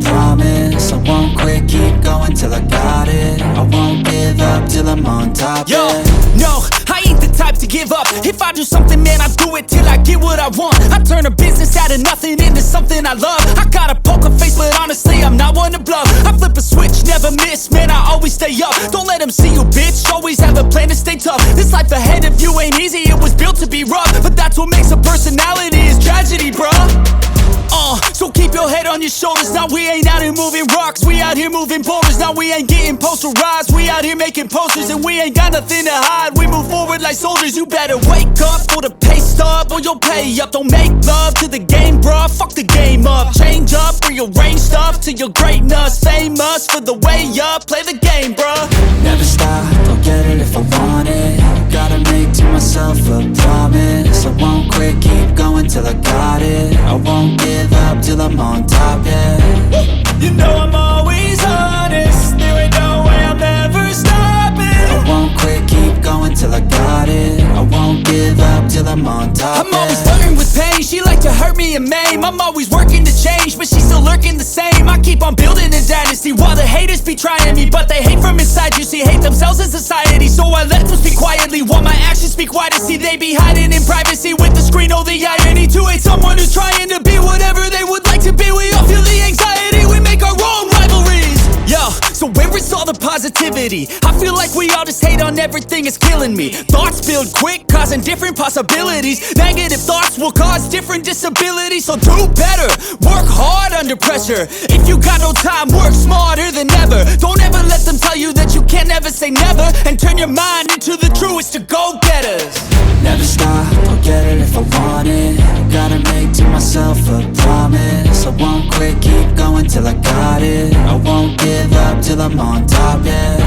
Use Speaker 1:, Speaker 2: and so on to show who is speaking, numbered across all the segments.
Speaker 1: promise. I won't quit, keep going till I got it. I won't give up till I'm on top.
Speaker 2: Yo, no, I ain't the type to give up. If I do something, man, I do it till I get what I want. I turn a business out of nothing into something I love. I got a poker face, but honestly, I'm not one to bluff. I flip a switch, never miss, man, I always stay up. Don't let them see you, bitch, always have a plan to stay tough. This life ahead of you ain't easy, it was built to be rough. But that's what makes a personality, is tragedy, bruh. So keep your head on your shoulders. Now we ain't out here moving rocks, we out here moving boulders. Now we ain't getting posterized, we out here making posters. And we ain't got nothing to hide, we move forward like soldiers. You better wake up for the pay stub, or you'll pay up. Don't make love to the game, bruh, fuck the game up. Change up, rearrange stuff to your greatness. Famous for the way up, play the game, bruh.
Speaker 1: Never stop, I'll get it if I want it. Gotta make to myself a promise. I won't quit, keep going till I got it. I won't give up till I'm on top, yeah.
Speaker 2: You know I'm always honest, there ain't no way I'm ever stopping.
Speaker 1: I won't quit, keep going till I got it. I won't give up till I'm on top,
Speaker 2: I'm always flirting with pain, she like to hurt me and maim. I'm always working to change, but she's still lurking the same. I keep on building a dynasty while the haters be trying me. But they hate from inside, you see, hate themselves in society. So I let them speak quietly while my actions speak wider. See, they be hiding in privacy with the screen, oh the irony. To hate someone who's trying to be whatever they would like to be. We all feel the anxiety, we make our own rivalries. Yo, so where is all the positivity? I feel like we all just hate on everything, it's killing me. Thoughts build quick, causing different possibilities. Negative thoughts will cause different disabilities. So do better, work hard under pressure. If you got no time, work smarter than ever. Don't ever let them tell you that you can't never say never. And turn your mind into the truest of go-getters.
Speaker 1: Never stop, I'll get it if I want it. Gotta make to myself a promise. I won't quit, keep going till I got it. I won't give up till I'm on top, yeah.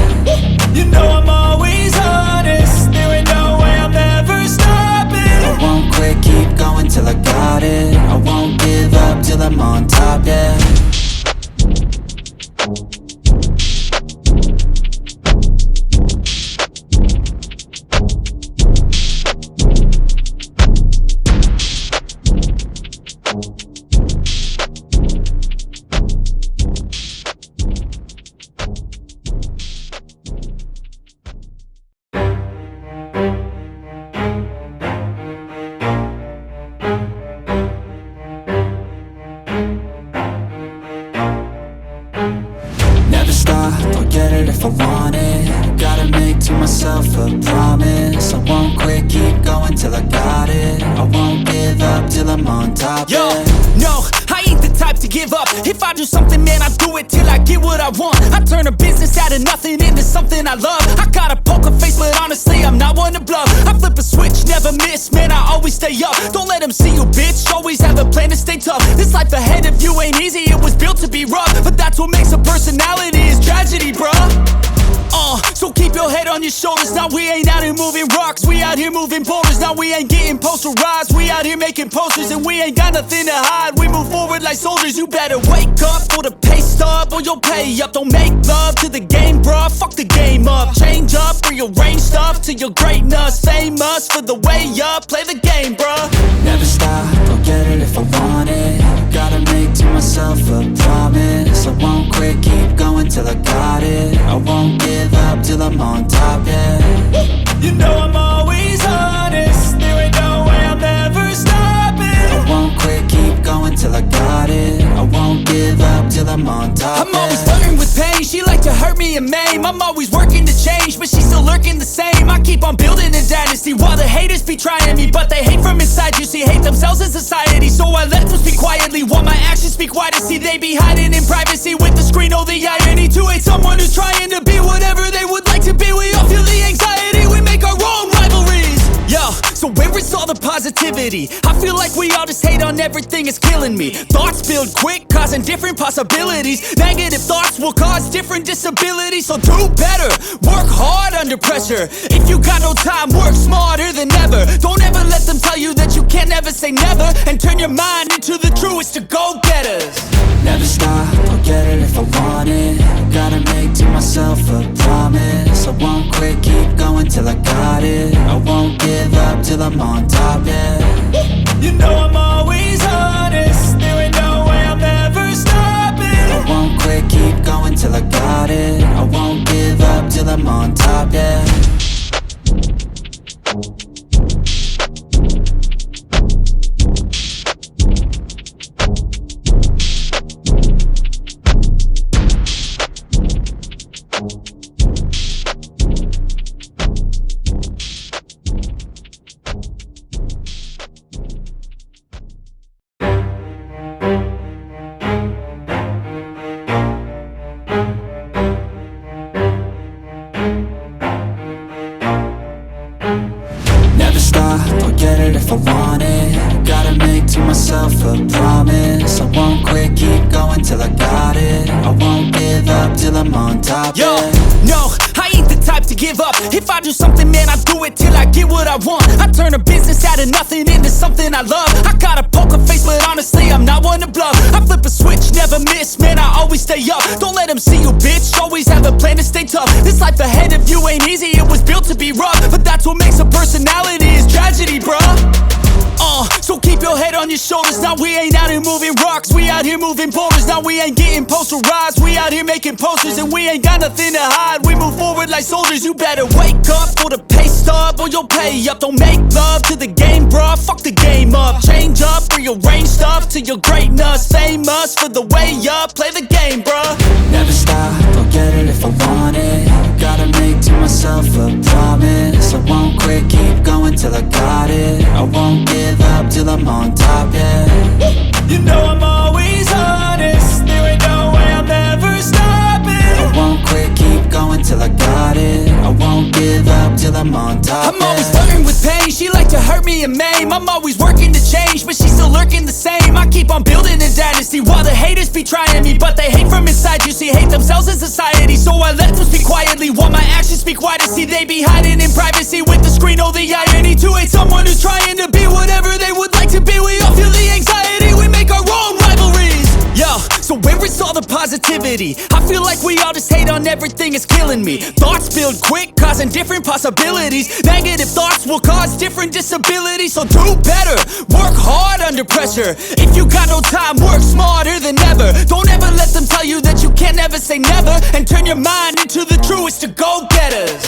Speaker 2: You know I'm always honest, there ain't no way I'm ever stopping.
Speaker 1: I won't quit, keep going till I got it. I won't give up till I'm on top, yeah. I'll get it if I want it. Gotta make to myself a promise. I won't quit, keep going till I got it. I won't give up till I'm on top,
Speaker 2: Yo,
Speaker 1: yeah.
Speaker 2: no, I ain't the type to give up. If I do something, man, I do it till I get what I want. I turn a business out of nothing into something I love. I got a poker face, but honestly, I'm not one to bluff. I flip a switch, never miss, man, I always stay up. Don't let them see you, bitch, always have a plan to stay tough. This life ahead of you ain't easy, it was built to be rough. But that's what makes a personality, is tragedy, bruh. So keep your head on your shoulders. Now we ain't out here moving rocks, we out here moving boulders. Now we ain't getting posterized, we out here making posters. And we ain't got nothing to hide, we move forward like soldiers. You better wake up for the pay stub, or you'll pay up. Don't make love to the game, bruh, fuck the game up. Change up, rearrange stuff to your greatness. Famous for the way up, play the game, bruh.
Speaker 1: Never stop, I'll get it if I want it. Gotta make to myself a promise. I won't quit, keep going till I got it. I won't give up till I'm on top, yeah.
Speaker 2: You know I'm always honest, there ain't no way I'm ever stopping.
Speaker 1: I won't quit, keep going till I got it. I won't give up till I'm on top,
Speaker 2: I'm always flirting with pain, she like to hurt me and maim. I'm always working to change, but she's still lurking the same. I keep on building a dynasty while the haters be trying me. But they hate from inside, you see, hate themselves in society. So I let them speak quietly while my actions speak wider. See, they be hiding in privacy with the screen, oh the irony. To hate someone who's trying to be whatever they would like to be. We all feel the anxiety, we make our own rivalries. Yo, so where is all the positivity? I feel like we all just hate on everything, it's killing me. Thoughts build quick, causing different possibilities. Negative thoughts will cause different disabilities. So do better, work hard under pressure. If you got no time, work smarter than ever. Don't ever let them tell you that you can't never say never. And turn your mind into the truest of go-getters.
Speaker 1: Never stop, I'll get it if I want it. Gotta make to myself a promise. I won't quit, keep going till I got it. I won't give up till I'm on top, yeah.
Speaker 2: You know I'm always honest, there ain't no way I'm ever stopping.
Speaker 1: I top,
Speaker 2: Yo,
Speaker 1: yeah.
Speaker 2: no, I ain't the type to give up. If I do something, man, I do it till I get what I want. I turn a business out of nothing into something I love. I got a poker face, but honestly, I'm not one to bluff. I flip a switch, never miss, man, I always stay up. Don't let them see you, bitch, always have a plan to stay tough. This life ahead of you ain't easy, it was built to be rough. But that's what makes a personality, is tragedy, bruh. So keep your head on your shoulders. Now we ain't out here moving rocks, we out here moving boulders. Now we ain't getting posterized, we out here making posters. And we ain't got nothing to hide, we move forward like soldiers. You better wake up for the pay stub, or you'll pay up. Don't make love to the game, bruh, fuck the game up. Change up, rearrange stuff to your greatness. Famous for the way up, play the game, bruh.
Speaker 1: Never stop, I'll get it if I want it. Gotta make to myself a promise. I won't quit, keep going till I got it. I won't give up till I'm on top, yeah.
Speaker 2: You know I'm always honest, there ain't no way I'm ever stopping.
Speaker 1: I won't quit, keep going till I got it. I won't give up till I'm on top,
Speaker 2: I'm always flirting with pain, she like to hurt me and maim. I'm always working to change, but she's still lurking the same. I keep on building a dynasty while the haters be trying me. But they hate from inside, you see, hate themselves in society. So I let them speak quietly while my actions speak wider. See, they be hiding in privacy with the screen. Oh, the irony to hate someone who's trying to be whatever they would like to be. We all feel the anxiety, we make our own rivalries. Yo, so where is all the positivity? I feel like we all just hate on everything, it's killing me. Thoughts build quick, causing different possibilities. Negative thoughts will cause different disabilities. So do better, work hard under pressure. If you got no time, work smarter than ever. Don't ever let them tell you that you can't never say never. And turn your mind into the truest of go-getters.